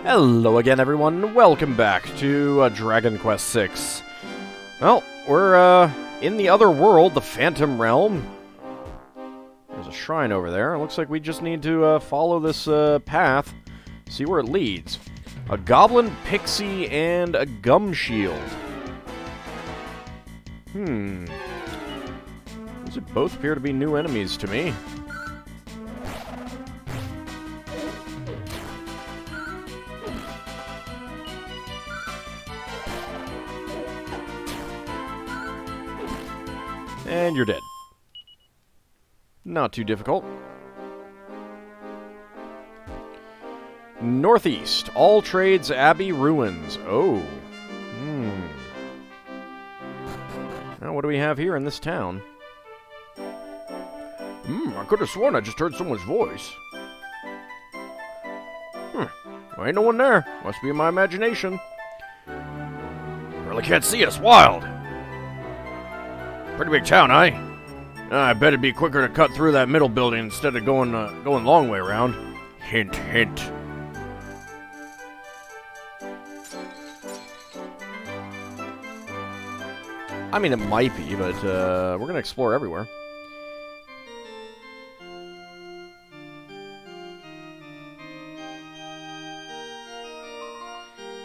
Hello again, everyone. Welcome back to Dragon Quest VI. Well, we're in the other world, the Phantom Realm. There's a shrine over there. It looks like we just need to follow this path, see where it leads. A goblin pixie and a gum shield. These both appear to be new enemies to me. And you're dead. Not too difficult. Northeast, All Trades Abbey Ruins. Oh. Now, what do we have here in this town? I could have sworn I just heard someone's voice. There ain't no one there. Must be in my imagination. Really can't see us. Wild. Pretty big town, eh? I bet it'd be quicker to cut through that middle building instead of going long way around. Hint, hint. I mean, it might be, but we're gonna explore everywhere.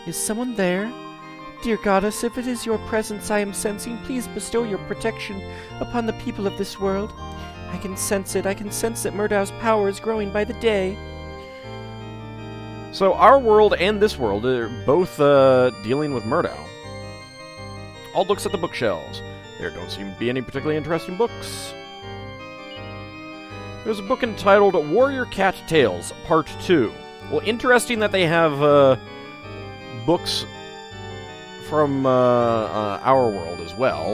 Is someone there? Dear goddess, if it is your presence I am sensing, please bestow your protection upon the people of this world. I can sense it. I can sense that Murdau's power is growing by the day. So our world and this world are both dealing with Murdau. Ald looks at the bookshelves. There don't seem to be any particularly interesting books. There's a book entitled Warrior Cat Tales, Part 2. Well, interesting that they have books from our world as well,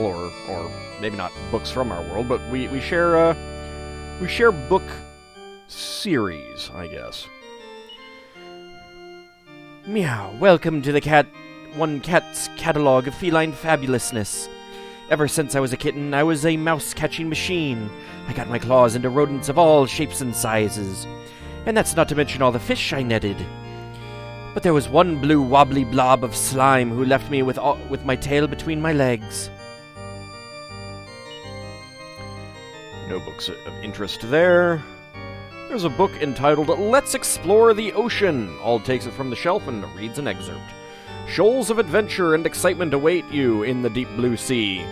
or maybe not books from our world, but we share book series, I guess. Meow. Welcome to the cat's catalog of feline fabulousness. Ever since I was a kitten, I was a mouse-catching machine. I got my claws into rodents of all shapes and sizes. And that's not to mention all the fish I netted. But there was one blue wobbly blob of slime who left me with my tail between my legs. No books of interest there. There's a book entitled Let's Explore the Ocean. Ald takes it from the shelf and reads an excerpt. Shoals of adventure and excitement await you in the deep blue sea.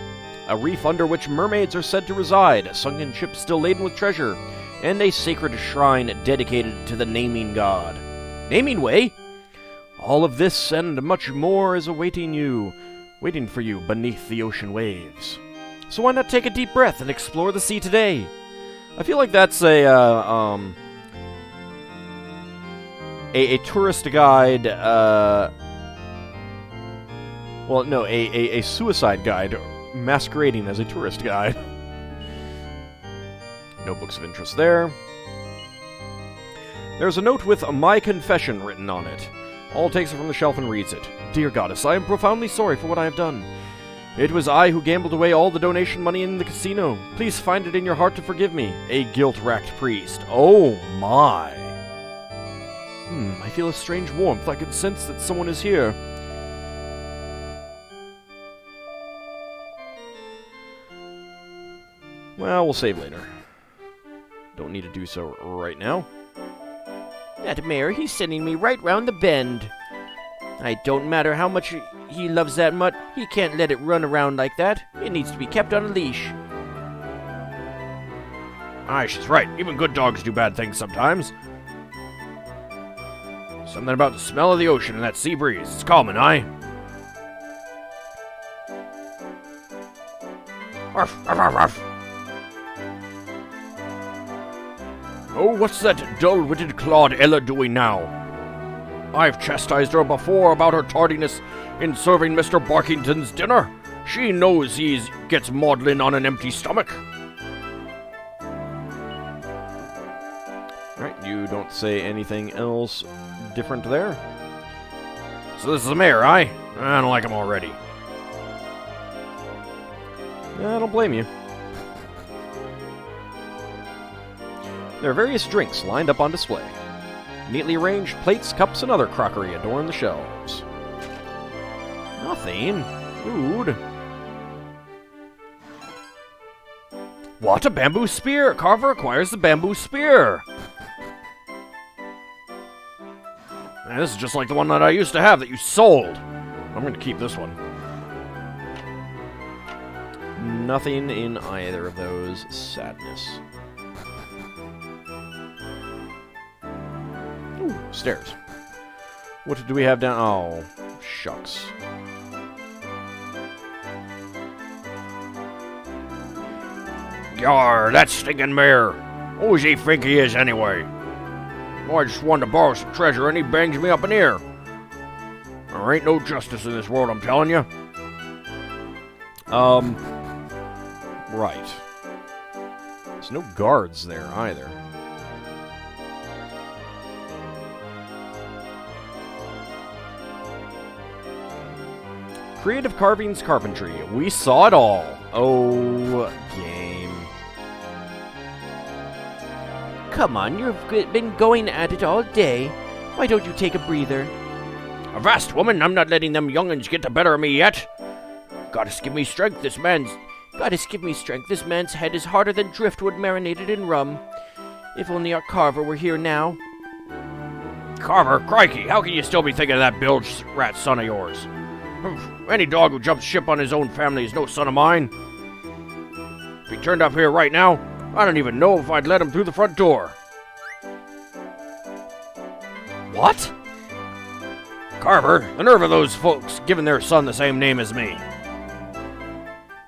A reef under which mermaids are said to reside, a sunken ship still laden with treasure, and a sacred shrine dedicated to the naming god. Naming way? All of this and much more is waiting for you beneath the ocean waves. So why not take a deep breath and explore the sea today? I feel like that's a tourist guide, well, no, a suicide guide masquerading as a tourist guide. No books of interest there. There's a note with my confession written on it. Ald takes it from the shelf and reads it. Dear goddess, I am profoundly sorry for what I have done. It was I who gambled away all the donation money in the casino. Please find it in your heart to forgive me. A guilt-racked priest. Oh my. I feel a strange warmth. I can sense that someone is here. Well, we'll save later. Don't need to do so right now. That mayor, he's sending me right round the bend. I don't matter how much he loves that mutt, he can't let it run around like that. It needs to be kept on a leash. Aye, she's right. Even good dogs do bad things sometimes. Something about the smell of the ocean and that sea breeze. It's calming, aye? Arf, arf, arf, arf. Oh, what's that dull-witted Claude Ella doing now? I've chastised her before about her tardiness in serving Mr. Barkington's dinner. She knows he gets maudlin on an empty stomach. Alright, you don't say anything else different there. So this is the mayor, aye? I don't like him already. I don't blame you. There are various drinks lined up on display. Neatly arranged plates, cups, and other crockery adorn the shelves. Nothing. Food. What? A bamboo spear! Carver acquires the bamboo spear! Man, this is just like the one that I used to have that you sold. I'm going to keep this one. Nothing in either of those. Sadness. Ooh, stairs. What do we have down? Oh, shucks. Yar, that stinking mayor. Who's he think he is anyway? I just wanted to borrow some treasure and he bangs me up in here. There ain't no justice in this world, I'm telling you. Right. There's no guards there either. Creative Carvings Carpentry. We saw it all. Oh, game. Come on, you've been going at it all day. Why don't you take a breather? Avast, woman! I'm not letting them young'uns get the better of me yet. Goddess, give me strength, this man's head is harder than driftwood marinated in rum. If only our Carver were here now. Carver? Crikey, how can you still be thinking of that bilge rat son of yours? Any dog who jumps ship on his own family is no son of mine. If he turned up here right now, I don't even know if I'd let him through the front door. What? Carver, the nerve of those folks giving their son the same name as me.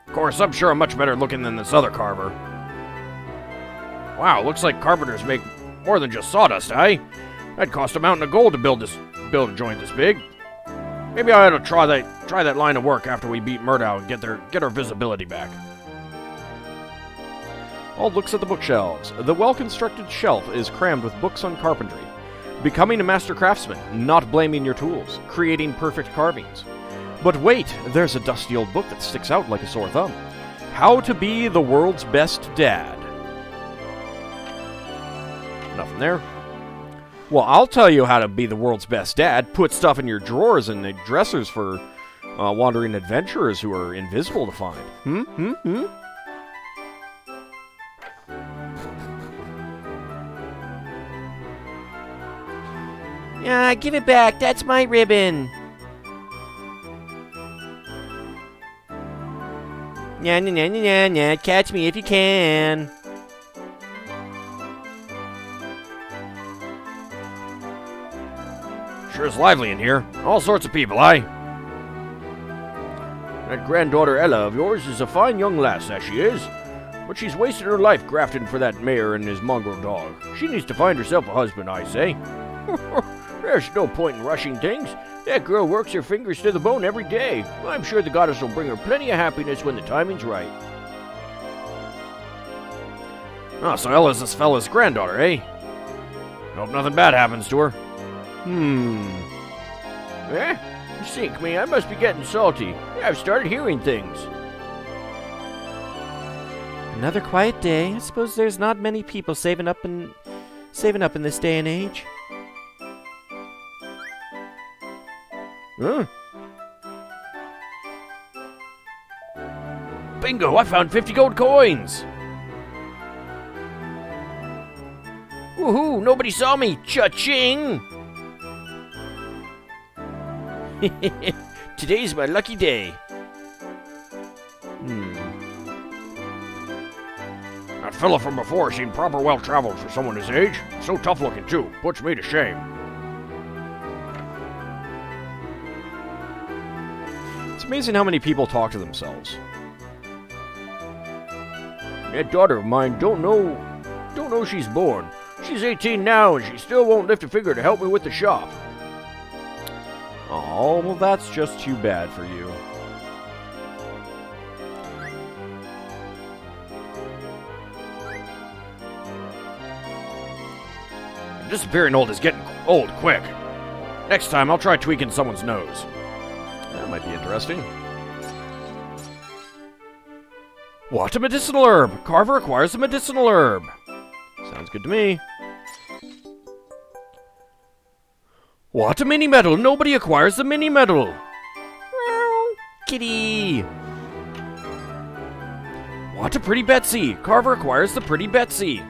Of course, I'm sure I'm much better looking than this other Carver. Wow, looks like carpenters make more than just sawdust, eh? That'd cost a mountain of gold to build a joint this big. Maybe I ought to try that line of work after we beat Murdow and get our visibility back. Auld looks at the bookshelves. The well-constructed shelf is crammed with books on carpentry. Becoming a master craftsman, not blaming your tools, creating perfect carvings. But wait, there's a dusty old book that sticks out like a sore thumb. How to be the world's best dad. Nothing there. Well, I'll tell you how to be the world's best dad. Put stuff in your drawers and the dressers for wandering adventurers who are invisible to find. Give it back. That's my ribbon. Catch me if you can. Sure is lively in here. All sorts of people, aye? That granddaughter Ella of yours is a fine young lass, that she is. But she's wasted her life grafting for that mayor and his mongrel dog. She needs to find herself a husband, I say. There's no point in rushing things. That girl works her fingers to the bone every day. I'm sure the goddess will bring her plenty of happiness when the timing's right. Oh, so Ella's this fella's granddaughter, eh? Hope nothing bad happens to her. Sink me, I must be getting salty. I've started hearing things. Another quiet day. I suppose there's not many people saving up in this day and age. Huh? Bingo! I found 50 gold coins! Woohoo! Nobody saw me! Cha-ching! Today's my lucky day. That fella from before seemed proper well-traveled for someone his age. So tough-looking, too. Puts me to shame. It's amazing how many people talk to themselves. That daughter of mine don't know she's born. She's 18 now, and she still won't lift a finger to help me with the shop. Oh, well, that's just too bad for you. Disappearing old is getting old quick. Next time, I'll try tweaking someone's nose. That might be interesting. What? A medicinal herb! Carver acquires a medicinal herb. Sounds good to me. What, a mini-medal? Nobody acquires the mini-medal. Kitty! What, a pretty Betsy? Carver acquires the pretty Betsy.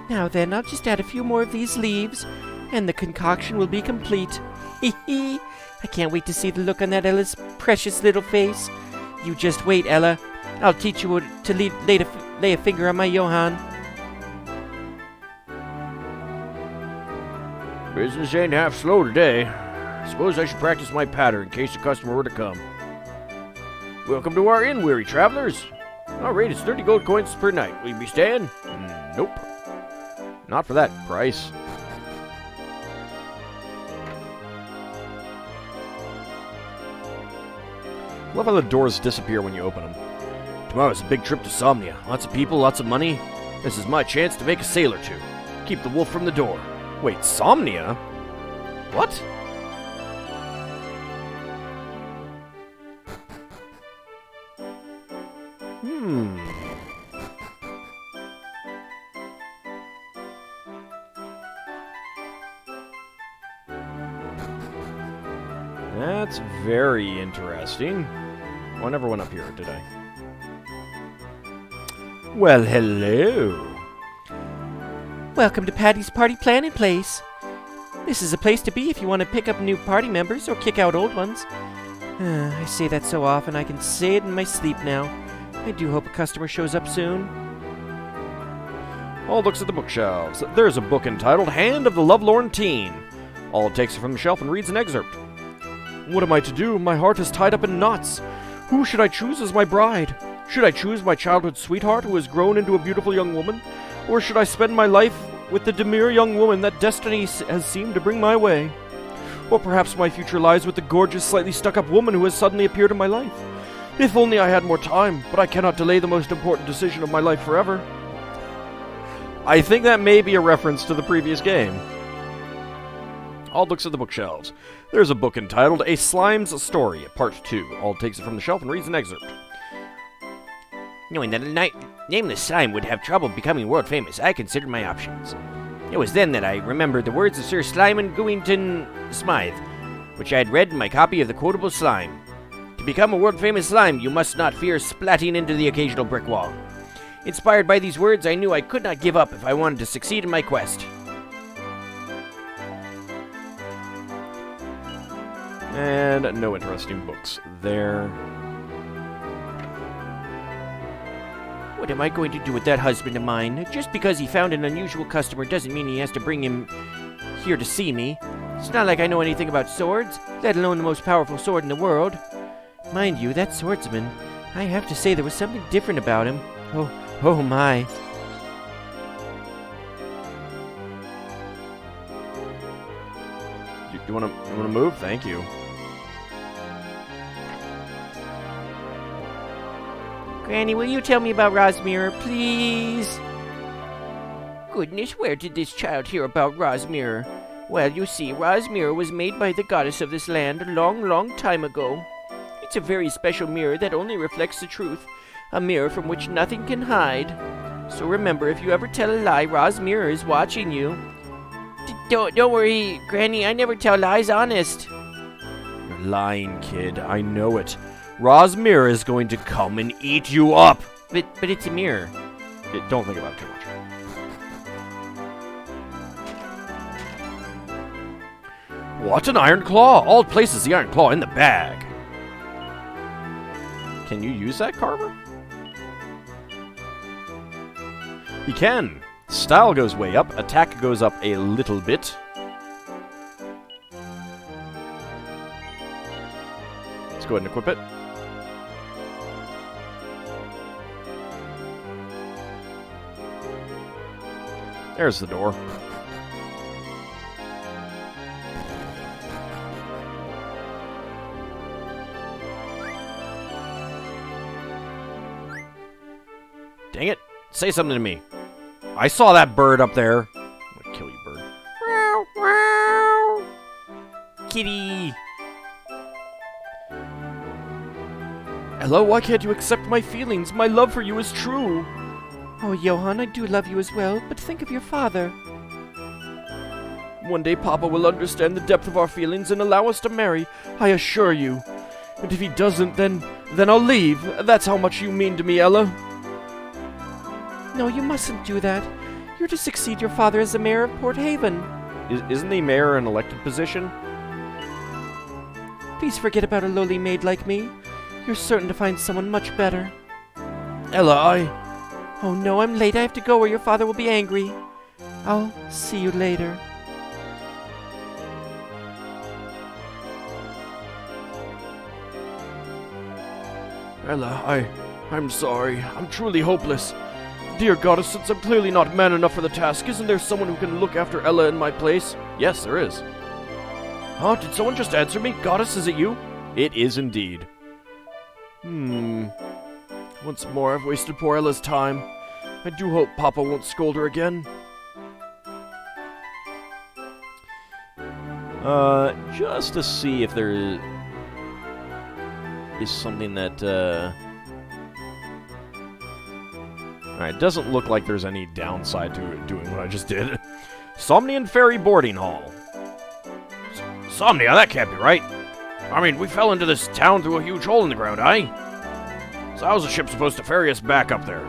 Now then, I'll just add a few more of these leaves, and the concoction will be complete. Hee hee! I can't wait to see the look on that Ella's precious little face. You just wait, Ella. I'll teach you to lay a finger on my Johann. Business ain't half slow today. Suppose I should practice my patter in case a customer were to come. Welcome to our inn, weary travelers. Our rate is 30 gold coins per night. Will you be staying? Nope. Not for that price. Love how the doors disappear when you open them. Tomorrow's a big trip to Somnia. Lots of people, lots of money. This is my chance to make a sale or two. Keep the wolf from the door. Wait, Somnia? What? That's very interesting. Oh, I never went up here, did I? Well, hello. Welcome to Patty's Party Planning Place. This is a place to be if you want to pick up new party members or kick out old ones. I say that so often I can say it in my sleep now. I do hope a customer shows up soon. All looks at the bookshelves. There's a book entitled Hand of the Lovelorn Teen. All takes it from the shelf and reads an excerpt. What am I to do? My heart is tied up in knots. Who should I choose as my bride? Should I choose my childhood sweetheart who has grown into a beautiful young woman? Or should I spend my life with the demure young woman that destiny has seemed to bring my way? Or perhaps my future lies with the gorgeous, slightly stuck-up woman who has suddenly appeared in my life. If only I had more time, but I cannot delay the most important decision of my life forever. I think that may be a reference to the previous game. Ald looks at the bookshelves. There's a book entitled A Slime's Story, Part 2. Ald takes it from the shelf and reads an excerpt. Knowing that a nameless slime would have trouble becoming world famous, I considered my options. It was then that I remembered the words of Sir Slyman Gwynton Smythe, which I had read in my copy of the Quotable Slime. To become a world-famous slime, you must not fear splatting into the occasional brick wall. Inspired by these words, I knew I could not give up if I wanted to succeed in my quest. And no interesting books there. What am I going to do with that husband of mine? Just because he found an unusual customer doesn't mean he has to bring him here to see me. It's not like I know anything about swords, let alone the most powerful sword in the world. Mind you, that swordsman, I have to say there was something different about him. Oh my. You want to move? Thank you. Granny, will you tell me about Rosmira, please? Goodness, where did this child hear about Rosmira? Well, you see, Rosmira was made by the goddess of this land a long, long time ago. It's a very special mirror that only reflects the truth, a mirror from which nothing can hide. So remember, if you ever tell a lie, Rosmira is watching you. Don't worry, Granny, I never tell lies, honest. You're lying, kid. I know it. Rosmira is going to come and eat you up. But it's a mirror. Don't think about it too much. What, an iron claw? Ald places the iron claw in the bag. Can you use that, Carver? He can. Style goes way up. Attack goes up a little bit. Let's go ahead and equip it. There's the door. Dang it. Say something to me. I saw that bird up there. I'm gonna kill you, bird. Meow, meow. Kitty. Hello, why can't you accept my feelings? My love for you is true. Oh, Johann, I do love you as well, but think of your father. One day Papa will understand the depth of our feelings and allow us to marry, I assure you. And if he doesn't, then I'll leave. That's how much you mean to me, Ella. No, you mustn't do that. You're to succeed your father as the mayor of Port Haven. Isn't the mayor an elected position? Please forget about a lowly maid like me. You're certain to find someone much better. Ella, Oh no, I'm late. I have to go or your father will be angry. I'll see you later. Ella, I'm sorry. I'm truly hopeless. Dear goddess, since I'm clearly not man enough for the task, isn't there someone who can look after Ella in my place? Yes, there is. Huh? Did someone just answer me? Goddess, is it you? It is indeed. Once more, I've wasted poor Ella's time. I do hope Papa won't scold her again. Just to see if there is something that, Alright, doesn't look like there's any downside to doing what I just did. Somnian Ferry Boarding Hall. Somnia, that can't be right. I mean, we fell into this town through a huge hole in the ground, eh? So how's the ship supposed to ferry us back up there?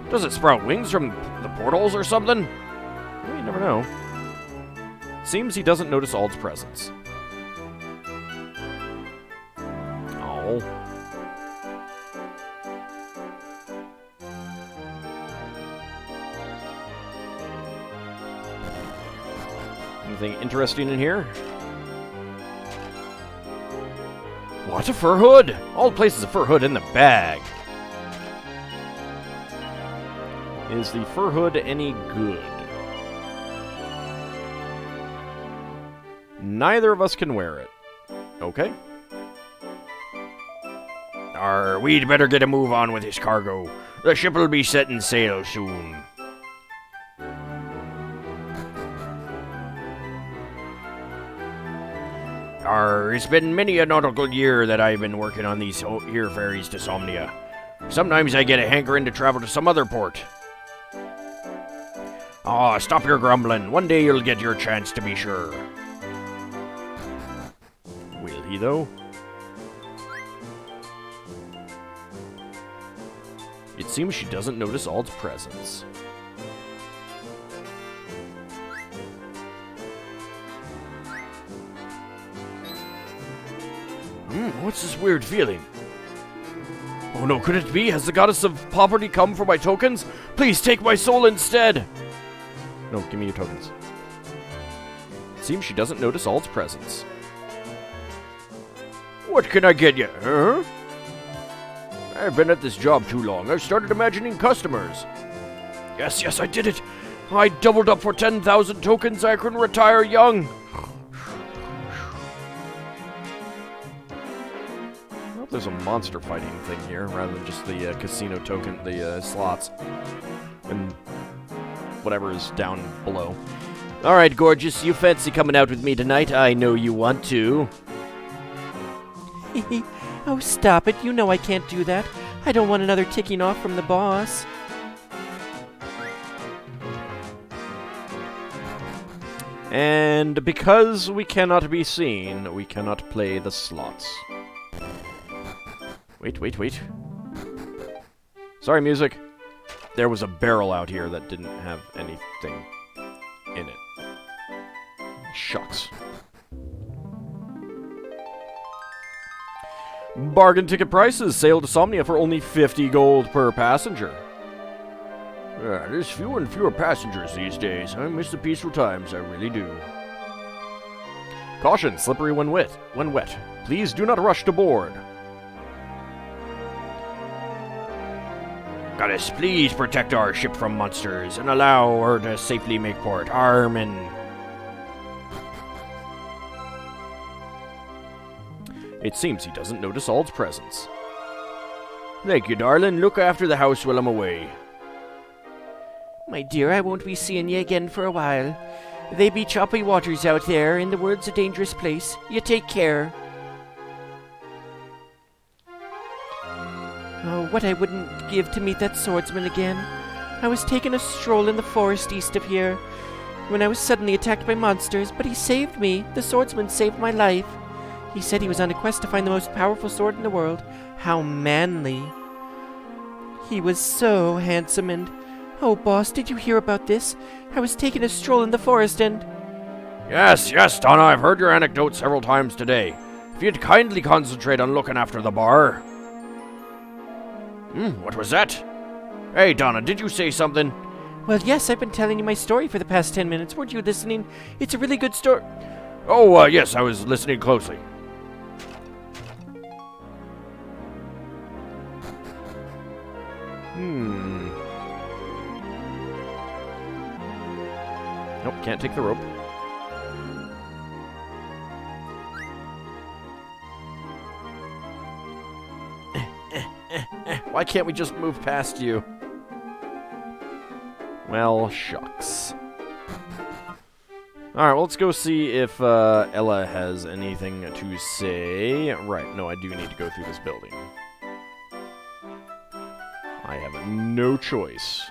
Does it sprout wings from the portholes or something? Well, you never know. Seems he doesn't notice Ald's presence. Oh. Anything interesting in here? What, a fur hood? Ald places a fur hood in the bag. Is the fur hood any good? Neither of us can wear it. Okay. We'd better get a move on with his cargo. The ship will be setting sail soon. It's been many a nautical year that I've been working on these here ferries to Somnia. Sometimes I get a hankering to travel to some other port. Stop your grumbling. One day you'll get your chance, to be sure. Will he, though? It seems she doesn't notice Ald's presence. What's this weird feeling? Oh no, could it be? Has the goddess of poverty come for my tokens? Please take my soul instead! No, give me your tokens. It seems she doesn't notice Ald's presence. What can I get you, huh? I've been at this job too long. I've started imagining customers. Yes, I did it. I doubled up for 10,000 tokens. I can retire young. Well, there's a monster fighting thing here rather than just the casino token, the slots, and whatever is down below. All right, gorgeous. You fancy coming out with me tonight? I know you want to. Oh, stop it. You know I can't do that. I don't want another ticking off from the boss. And because we cannot be seen, we cannot play the slots. Wait. Sorry, music. There was a barrel out here that didn't have anything in it. Shucks. Bargain ticket prices. Sail to Somnia for only 50 gold per passenger. There's fewer and fewer passengers these days. I miss the peaceful times, I really do. Caution, slippery when wet. Please do not rush to board. Goddess, please protect our ship from monsters and allow her to safely make port. Armin. It seems he doesn't notice Ald's presence. Thank you, darling. Look after the house while I'm away. My dear, I won't be seeing you again for a while. They be choppy waters out there. In the world's a dangerous place. You take care. Oh, what I wouldn't give to meet that swordsman again. I was taking a stroll in the forest east of here. when I was suddenly attacked by monsters, but he saved me. The swordsman saved my life. He said he was on a quest to find the most powerful sword in the world. How manly. He was so handsome and... Oh, boss, did you hear about this? I was taking a stroll in the forest and... Yes, Donna, I've heard your anecdote several times today. If you'd kindly concentrate on looking after the bar. What was that? Hey, Donna, did you say something? Well, yes, I've been telling you my story for the past 10 minutes. Weren't you listening? It's a really good story. Oh, yes, I was listening closely. Nope, can't take the rope. Why can't we just move past you? Well, shucks. Alright, well, let's go see if Ella has anything to say. Right, no, I do need to go through this building. I have no choice.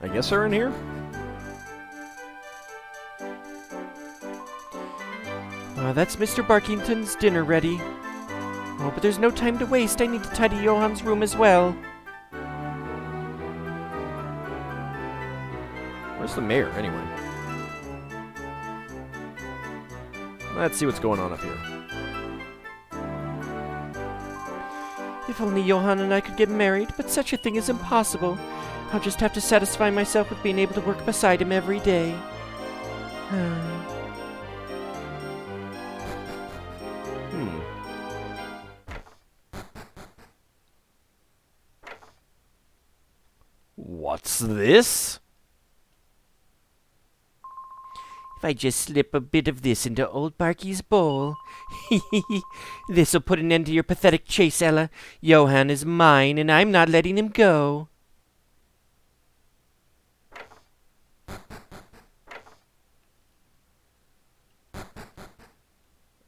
I guess they're in here? That's Mr. Barkington's dinner ready. Oh, but there's no time to waste. I need to tidy Johan's room as well. Where's the mayor, anyway? Let's see what's going on up here. If only Johan and I could get married, but such a thing is impossible. I'll just have to satisfy myself with being able to work beside him every day. What's this? If I just slip a bit of this into old Barky's bowl. This'll put an end to your pathetic chase, Ella. Johan is mine, and I'm not letting him go.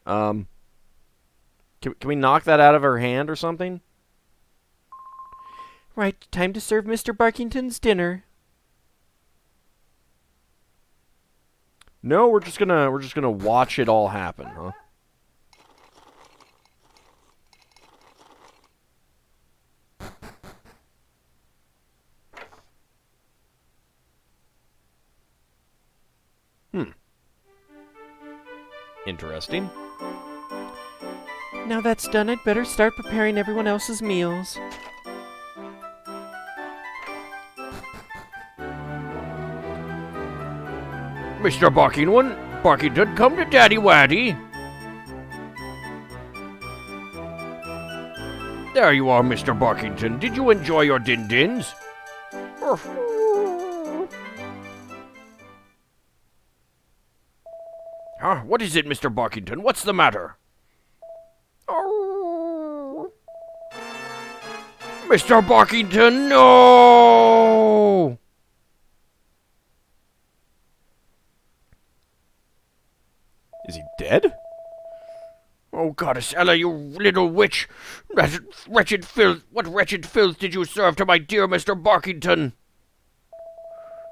Can we knock that out of her hand or something? Right, time to serve Mr. Barkington's dinner. No, we're just gonna watch it all happen, huh? Interesting. Now that's done, I'd better start preparing everyone else's meals. Mr. Barkington, come to Daddy Waddy. There you are, Mr. Barkington. Did you enjoy your din-dins? Huh? What is it, Mr. Barkington? What's the matter? Mr. Barkington, no! Is he dead? Oh, Goddess Ella, you little witch! That wretched filth! What wretched filth did you serve to my dear Mr. Barkington?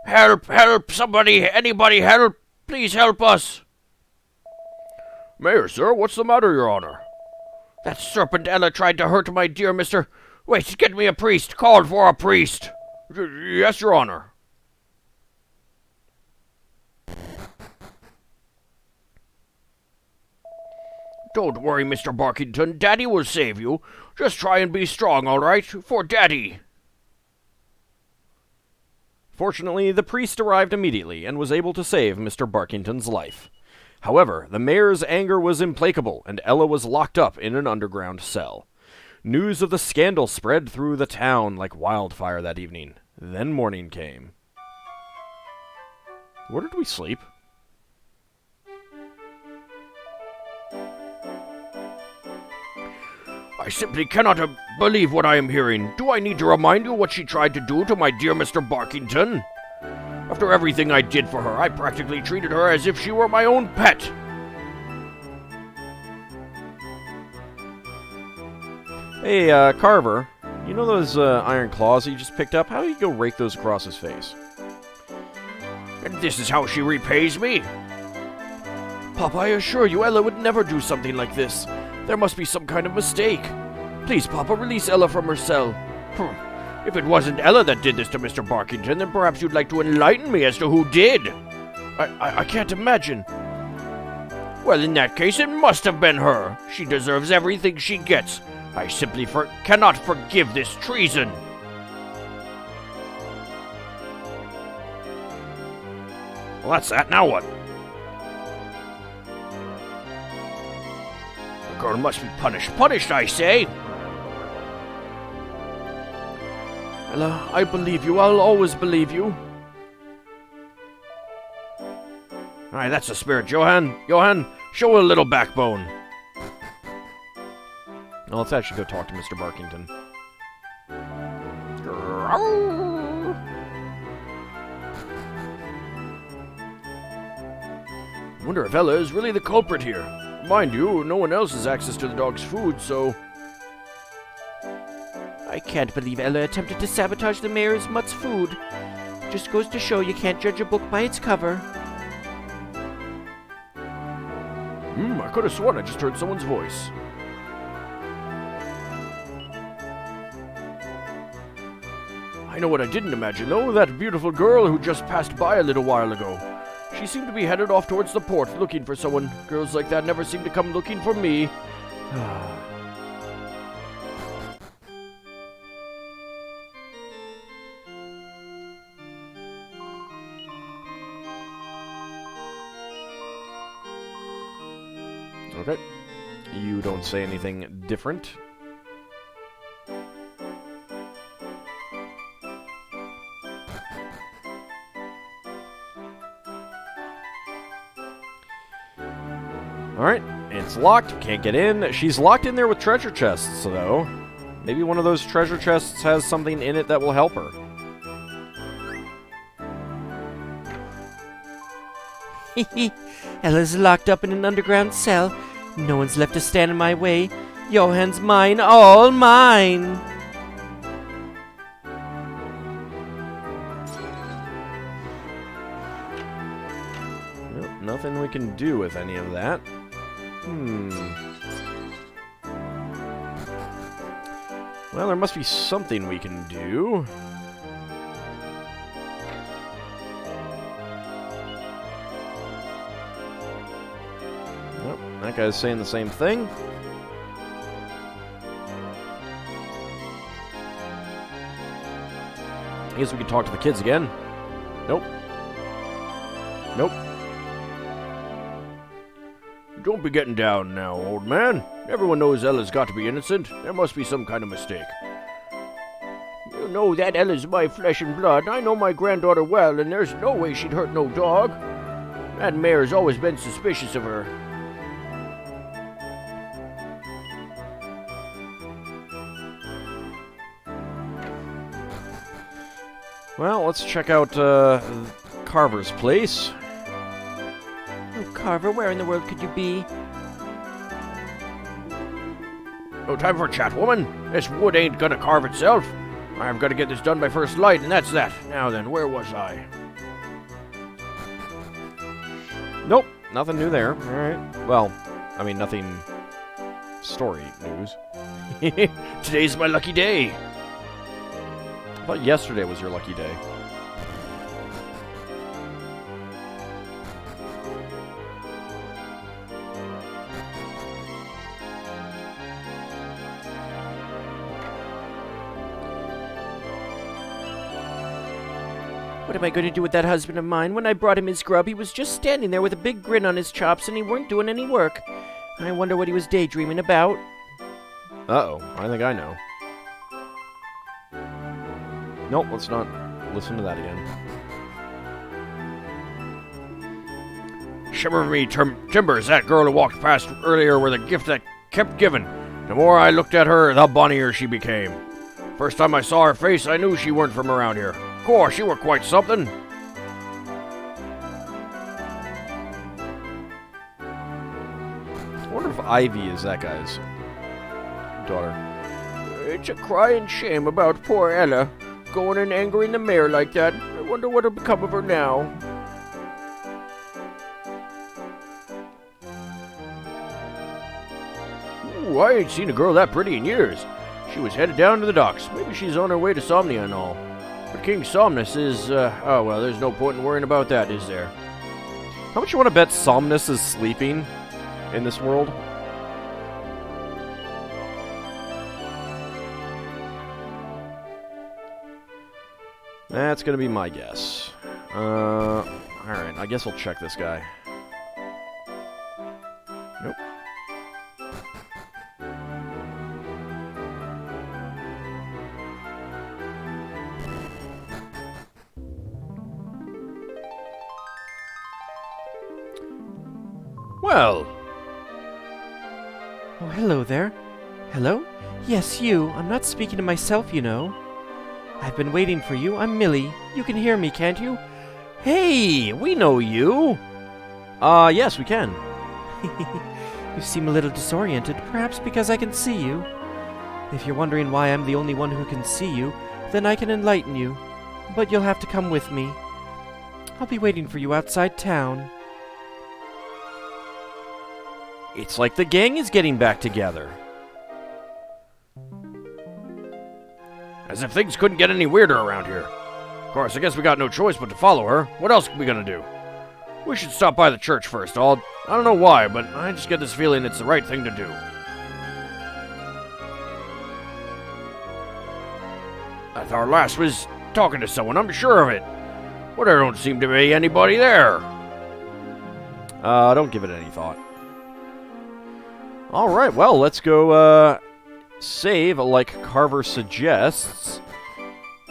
Help! Help! Somebody! Anybody help! Please help us! Mayor, sir, what's the matter, Your Honor? That serpent Ella tried to hurt my dear Mr. Wait, get me a priest! Called for a priest! Yes, Your Honor. Don't worry, Mr. Barkington. Daddy will save you. Just try and be strong, all right? For Daddy. Fortunately, the priest arrived immediately and was able to save Mr. Barkington's life. However, the mayor's anger was implacable, and Ella was locked up in an underground cell. News of the scandal spread through the town like wildfire that evening. Then morning came. Where did we sleep? I simply cannot believe what I am hearing. Do I need to remind you what she tried to do to my dear Mr. Barkington? After everything I did for her, I practically treated her as if she were my own pet. Hey, Carver, you know those iron claws that you just picked up? How do you go rake those across his face? And this is how she repays me? Papa, I assure you, Ella would never do something like this. There must be some kind of mistake. Please, Papa, release Ella from her cell. If it wasn't Ella that did this to Mr. Barkington, then perhaps you'd like to enlighten me as to who did. I can't imagine. Well, in that case, it must have been her. She deserves everything she gets. I simply cannot forgive this treason. Well, that's that. Now what? The girl must be punished. Punished, I say. Ella, I believe you. I'll always believe you. Alright, that's the spirit. Johan, show a little backbone. Well, let's actually go talk to Mr. Barkington. Wonder if Ella is really the culprit here. Mind you, no one else has access to the dog's food, so... I can't believe Ella attempted to sabotage the mayor's mutt's food. Just goes to show you can't judge a book by its cover. I could have sworn I just heard someone's voice. I know what I didn't imagine, though. That beautiful girl who just passed by a little while ago. She seemed to be headed off towards the port, looking for someone. Girls like that never seem to come looking for me. Okay. You don't say anything different. Alright, it's locked. Can't get in. She's locked in there with treasure chests, though. Maybe one of those treasure chests has something in it that will help her. Ella's locked up in an underground cell. No one's left to stand in my way. Johan's mine, all mine. Nope, nothing we can do with any of that. Well, there must be something we can do. Nope, that guy's saying the same thing. I guess we could talk to the kids again. Nope. Nope. Don't be getting down now, old man. Everyone knows Ella's got to be innocent. There must be some kind of mistake. You know that Ella's my flesh and blood. I know my granddaughter well, and there's no way she'd hurt no dog. That mayor's always been suspicious of her. Well, let's check out Carver's place. Oh, Carver, where in the world could you be? No time for chat, woman. This wood ain't gonna carve itself. I've got to get this done by first light, and that's that. Now then, where was I? Nope, nothing new there. Alright. Well, I mean, nothing story news. Today's my lucky day. I thought yesterday was your lucky day. What am I going to do with that husband of mine? When I brought him his grub, he was just standing there with a big grin on his chops, and he weren't doing any work. I wonder what he was daydreaming about. Uh-oh, I think I know. Nope, let's not listen to that again. Shiver me timbers, that girl who walked past earlier were the gift that kept giving. The more I looked at her, the bonnier she became. First time I saw her face, I knew she weren't from around here. Of course, she were quite something. I wonder if Ivy is that guy's daughter. It's a crying shame about poor Ella. Going and angering the mayor like that. I wonder what'll become of her now. Ooh, I ain't seen a girl that pretty in years. She was headed down to the docks. Maybe she's on her way to Somnia and all. But King Somnus is, oh well, there's no point in worrying about that, is there? How much you want to bet Somnus is sleeping in this world? That's gonna be my guess. Alright, I guess I'll check this guy. Nope. Well. Oh, hello there. Hello? Yes, you. I'm not speaking to myself, you know. I've been waiting for you. I'm Millie. You can hear me, can't you? Hey, we know you. Yes, we can. You seem a little disoriented, perhaps because I can see you. If you're wondering why I'm the only one who can see you, then I can enlighten you. But you'll have to come with me. I'll be waiting for you outside town. It's like the gang is getting back together. As if things couldn't get any weirder around here. Of course, I guess we got no choice but to follow her. What else are we gonna do? We should stop by the church first, I don't know why, but I just get this feeling it's the right thing to do. I thought Lass was talking to someone, I'm sure of it. But there don't seem to be anybody there. Don't give it any thought. Alright, well, let's go, save like Carver suggests.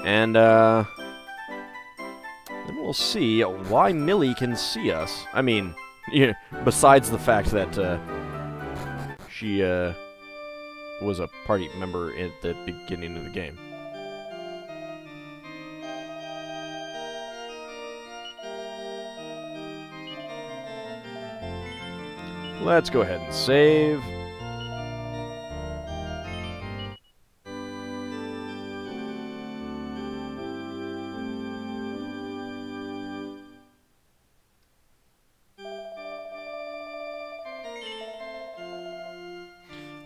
And, then we'll see why Millie can see us. I mean, yeah, besides the fact that, she, was a party member at the beginning of the game. Let's go ahead and save.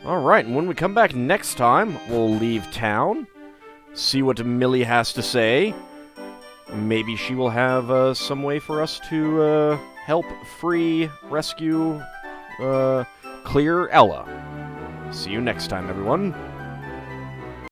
Alright, and when we come back next time, we'll leave town, see what Millie has to say. Maybe she will have some way for us to help rescue, clear Ella. See you next time, everyone.